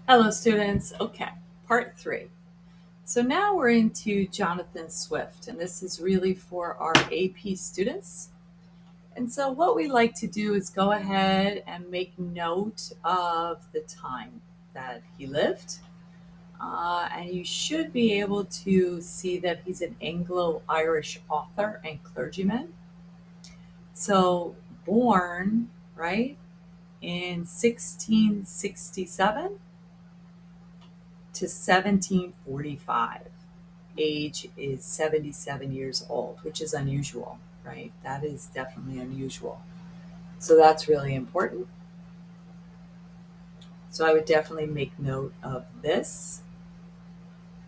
Hello, students. Okay, part 3. So now we're into Jonathan Swift, and this is really for our AP students. And so what we like to do is go ahead and make note of the time that he lived. And you should be able to see that he's an Anglo-Irish author and clergyman. So born, right, in 1667 to 1745. Age is 77 years old, which is unusual, right? That is definitely unusual. So that's really important. So I would definitely make note of this,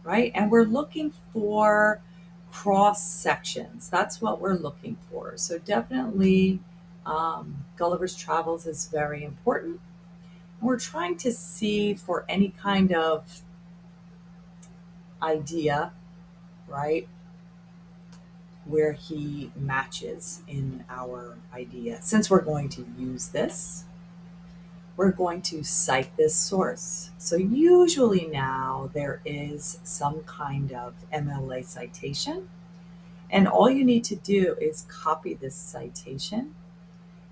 right? And we're looking for cross sections. That's what we're looking for. So definitely Gulliver's Travels is very important. We're trying to see for any kind of idea, right, where he matches in our idea. Since we're going to use this, we're going to cite this source. So usually now there is some kind of MLA citation, and all you need to do is copy this citation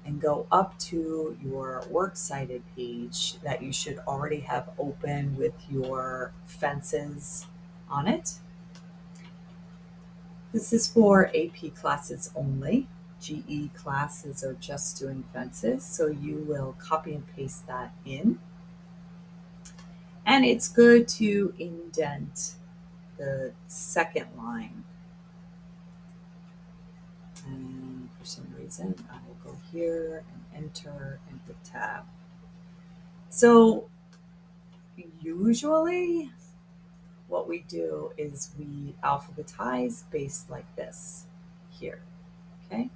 and go up to your works cited page that you should already have open with your fences on it. This is for AP classes only. GE classes are just doing fences, so you will copy and paste that in. And it's good to indent the second line. And for some reason, I will go here and enter and hit tab. So usually what we do is we alphabetize based like this here, okay?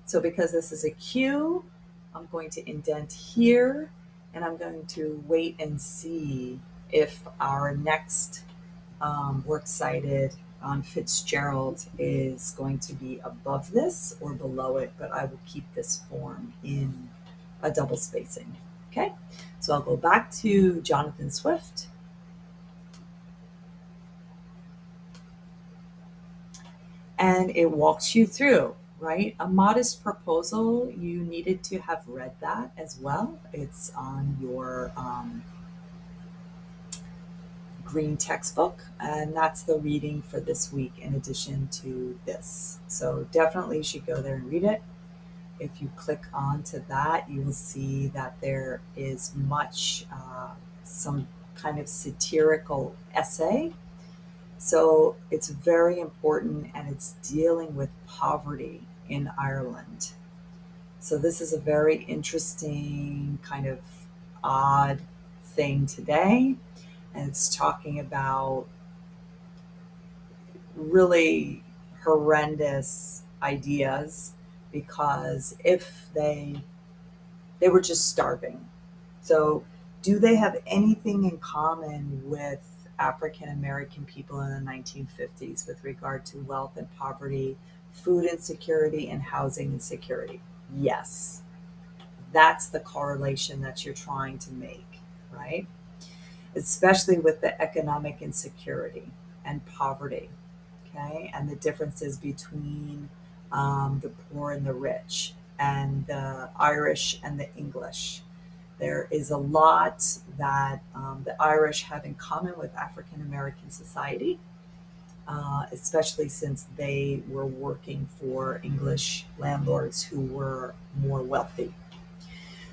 So because this is a Q, I'm going to indent here, and I'm going to wait and see if our next works cited on Fitzgerald is going to be above this or below it, but I will keep this form in a double spacing. Okay, so I'll go back to Jonathan Swift. And it walks you through, right? A Modest Proposal, you needed to have read that as well. It's on your green textbook, and that's the reading for this week in addition to this. So definitely you should go there and read it. If you click onto that, you will see that there is much, some kind of satirical essay. So it's very important, and it's dealing with poverty in Ireland. So this is a very interesting, kind of odd thing today. And it's talking about really horrendous ideas, because if they were just starving. So do they have anything in common with African American people in the 1950s with regard to wealth and poverty, food insecurity, and housing insecurity? Yes. That's the correlation that you're trying to make, right? Especially with the economic insecurity and poverty, okay? And the differences between the poor and the rich, and the Irish and the English. There is a lot that the Irish have in common with African American society, especially since they were working for English landlords who were more wealthy.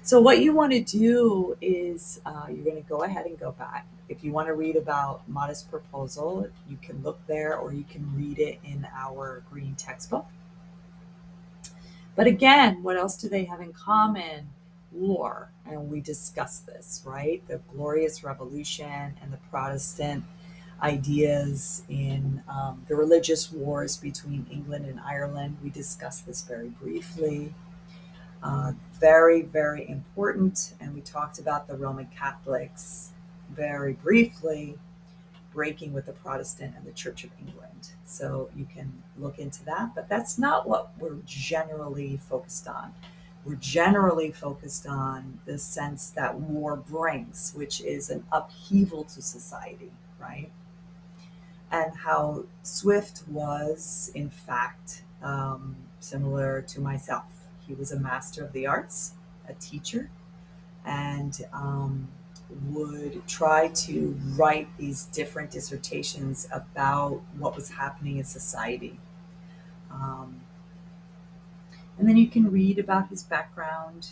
So what you want to do is you're going to go ahead and go back. If you want to read about Modest Proposal, you can look there, or you can read it in our green textbook. But again, what else do they have in common? War. And we discussed this, right? The Glorious Revolution and the Protestant ideas in the religious wars between England and Ireland. We discussed this very briefly. Very, very important. And we talked about the Roman Catholics very briefly breaking with the Protestant and the Church of England. So you can look into that, but that's not what we're generally focused on. we're generally focused on the sense that war brings, which is an upheaval to society, right? And how Swift was, in fact, similar to myself. He was a master of the arts, a teacher, and would try to write these different dissertations about what was happening in society. Um, and then you can read about his background,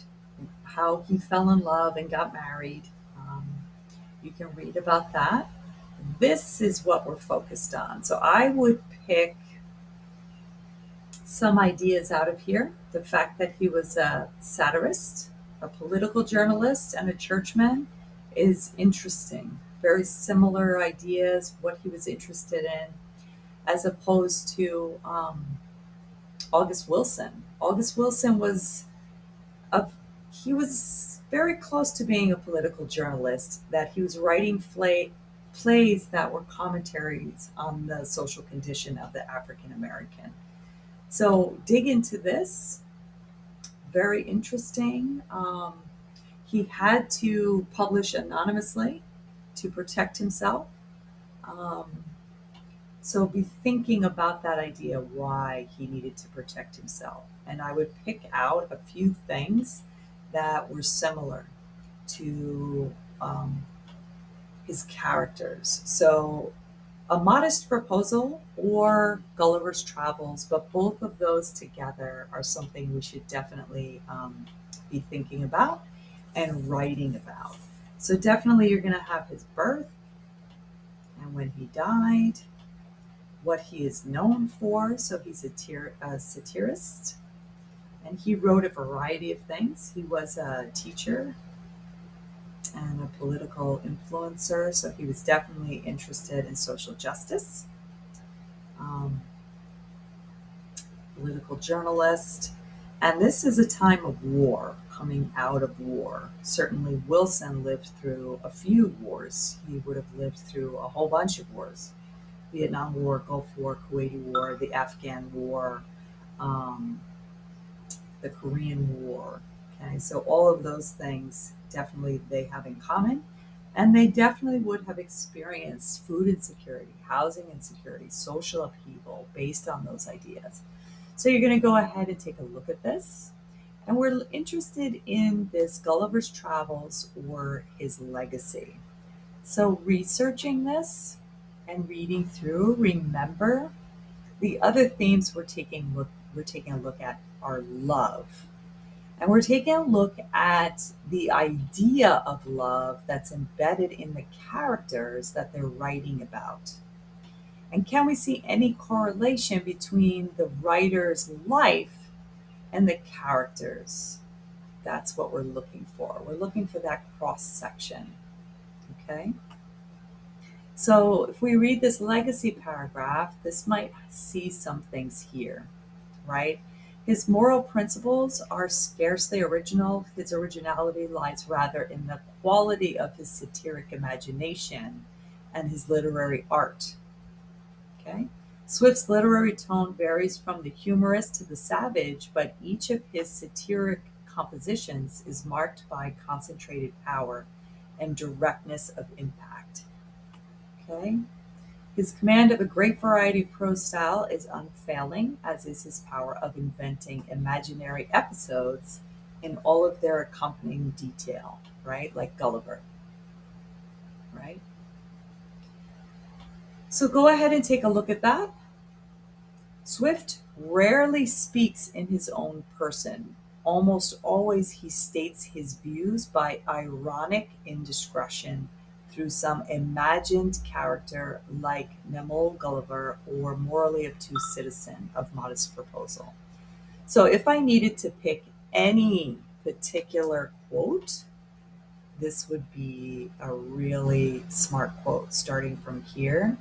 how he fell in love and got married. Um, you can read about that. This is what we're focused on. So I would pick some ideas out of here. The fact that he was a satirist, a political journalist, and a churchman is interesting. Very similar ideas, what he was interested in, as opposed to August Wilson. August Wilson was he was very close to being a political journalist, that he was writing plays that were commentaries on the social condition of the African American. So dig into this. Very interesting. He had to publish anonymously to protect himself. Um, so be thinking about that idea, why he needed to protect himself. And I would pick out a few things that were similar to his characters. So A Modest Proposal or Gulliver's Travels, but both of those together are something we should definitely be thinking about and writing about. So definitely you're going to have his birth and when he died, what he is known for. So he's a satirist, and he wrote a variety of things. He was a teacher and a political influencer, so he was definitely interested in social justice. Um, Political journalist. And this is a time of war, coming out of war. Certainly Wilson lived through a few wars. He would have lived through a whole bunch of wars. Vietnam War, Gulf War, Kuwaiti War, the Afghan War, um, the Korean War. Okay, so all of those things definitely they have in common. And they definitely would have experienced food insecurity, housing insecurity, social upheaval based on those ideas. So you're going to go ahead and take a look at this. And we're interested in this Gulliver's Travels or his legacy. So researching this and reading through, remember the other themes we're taking a look at are love. And we're taking a look at the idea of love that's embedded in the characters that they're writing about. And can we see any correlation between the writer's life and the characters? That's what we're looking for. We're looking for that cross section. Okay? So if we read this legacy paragraph, this might see some things here, right? His moral principles are scarcely original. His originality lies rather in the quality of his satiric imagination and his literary art. Okay? Swift's literary tone varies from the humorous to the savage, but each of his satiric compositions is marked by concentrated power and directness of impact. Okay? His command of a great variety of prose style is unfailing, as is his power of inventing imaginary episodes in all of their accompanying detail, right? Like Gulliver, right? So go ahead and take a look at that. Swift rarely speaks in his own person. Almost always he states his views by ironic indiscretion through some imagined character like Nemo Gulliver or morally obtuse citizen of Modest Proposal. So if I needed to pick any particular quote, this would be a really smart quote starting from here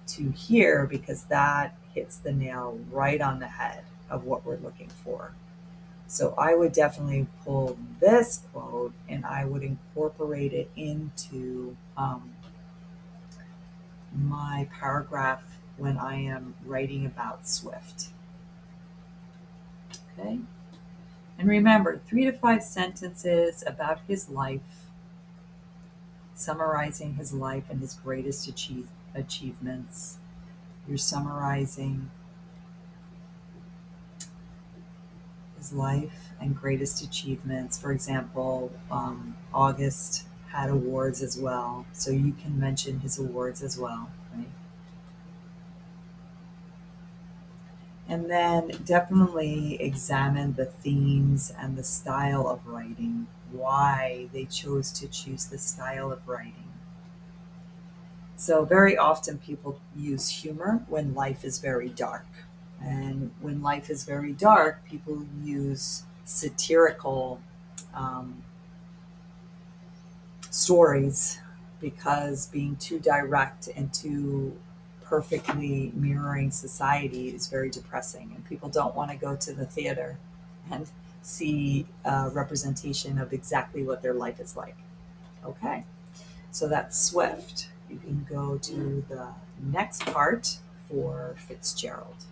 to here, because that hits the nail right on the head of what we're looking for. So I would definitely pull this quote and I would incorporate it into my paragraph when I am writing about Swift. Okay. And remember, 3 to 5 sentences about his life, summarizing his life and his greatest achievements. You're summarizing his life and greatest achievements. For example, August had awards as well, so you can mention his awards as well, right? And then definitely examine the themes and the style of writing, why they chose to choose the style of writing. So, very often people use humor when life is very dark. And when life is very dark, people use satirical stories because being too direct and too perfectly mirroring society is very depressing. And people don't want to go to the theater and see a representation of exactly what their life is like. Okay, so that's Swift. You can go to the next part for Fitzgerald.